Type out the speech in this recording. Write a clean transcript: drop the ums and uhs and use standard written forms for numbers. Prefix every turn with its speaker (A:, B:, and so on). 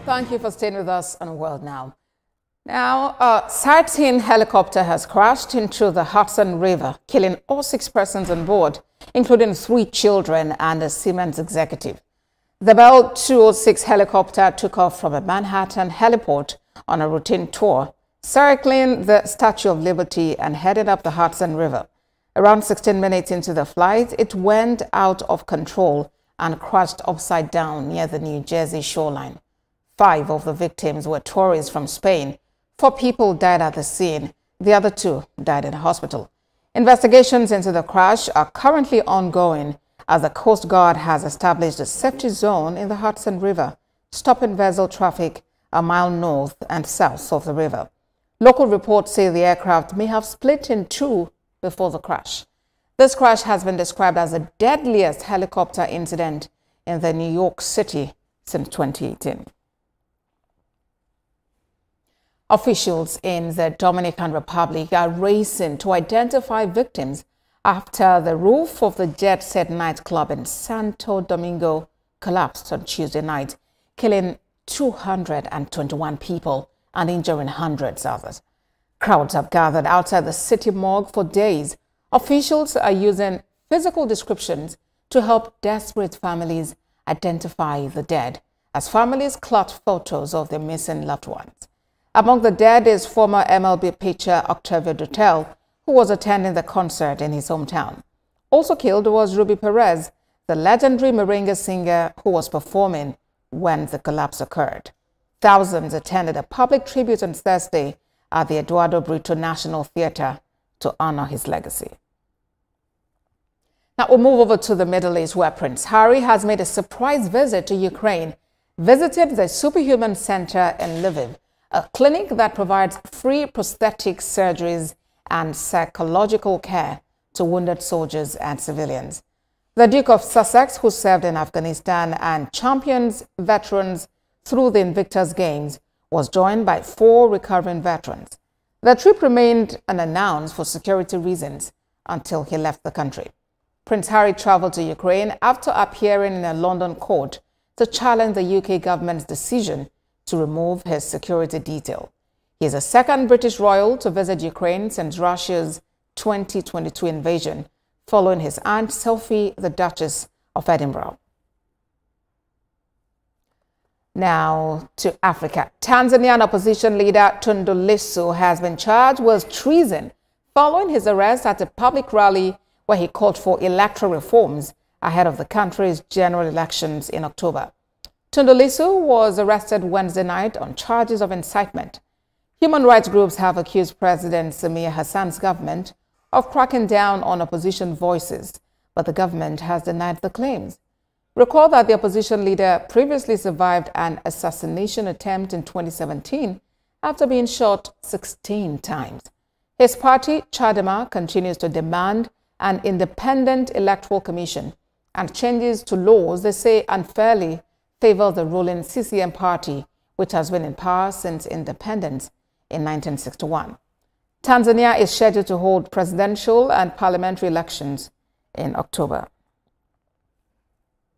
A: Thank you for staying with us on World Now. Now, a sightseeing helicopter has crashed into the Hudson River, killing all 6 persons on board, including 3 children and a Siemens executive. The Bell 206 helicopter took off from a Manhattan heliport on a routine tour, circling the Statue of Liberty and headed up the Hudson River. Around 16 minutes into the flight, it went out of control and crashed upside down near the New Jersey shoreline. 5 of the victims were tourists from Spain. 4 people died at the scene. The other 2 died in a hospital. Investigations into the crash are currently ongoing as the Coast Guard has established a safety zone in the Hudson River, stopping vessel traffic a mile north and south of the river. Local reports say the aircraft may have split in 2 before the crash. This crash has been described as the deadliest helicopter incident in the New York City since 2018. Officials in the Dominican Republic are racing to identify victims after the roof of the Jet Set nightclub in Santo Domingo collapsed on Tuesday night, killing 221 people and injuring hundreds others. Crowds have gathered outside the city morgue for days. Officials are using physical descriptions to help desperate families identify the dead, as families clutch photos of their missing loved ones. Among the dead is former MLB pitcher Octavio Dutel, who was attending the concert in his hometown. Also killed was Ruby Perez, the legendary merengue singer who was performing when the collapse occurred. Thousands attended a public tribute on Thursday at the Eduardo Brito National Theatre to honor his legacy. Now we'll move over to the Middle East, where Prince Harry has made a surprise visit to Ukraine, visited the Superhuman Center in Lviv, a clinic that provides free prosthetic surgeries and psychological care to wounded soldiers and civilians. The Duke of Sussex, who served in Afghanistan and champions veterans through the Invictus Games, was joined by 4 recovering veterans. The trip remained unannounced for security reasons until he left the country. Prince Harry traveled to Ukraine after appearing in a London court to challenge the UK government's decision to remove his security detail. He is the 2nd British royal to visit Ukraine since Russia's 2022 invasion, following his aunt Sophie, the Duchess of Edinburgh. Now to Africa. Tanzanian opposition leader Tundu Lissu has been charged with treason following his arrest at a public rally where he called for electoral reforms ahead of the country's general elections in October. Tundu Lissu was arrested Wednesday night on charges of incitement. Human rights groups have accused President Samir Hassan's government of cracking down on opposition voices, but the government has denied the claims. Recall that the opposition leader previously survived an assassination attempt in 2017 after being shot 16 times. His party, Chadema, continues to demand an independent electoral commission and changes to laws they say unfairly favor the ruling CCM party, which has been in power since independence in 1961. Tanzania is scheduled to hold presidential and parliamentary elections in October.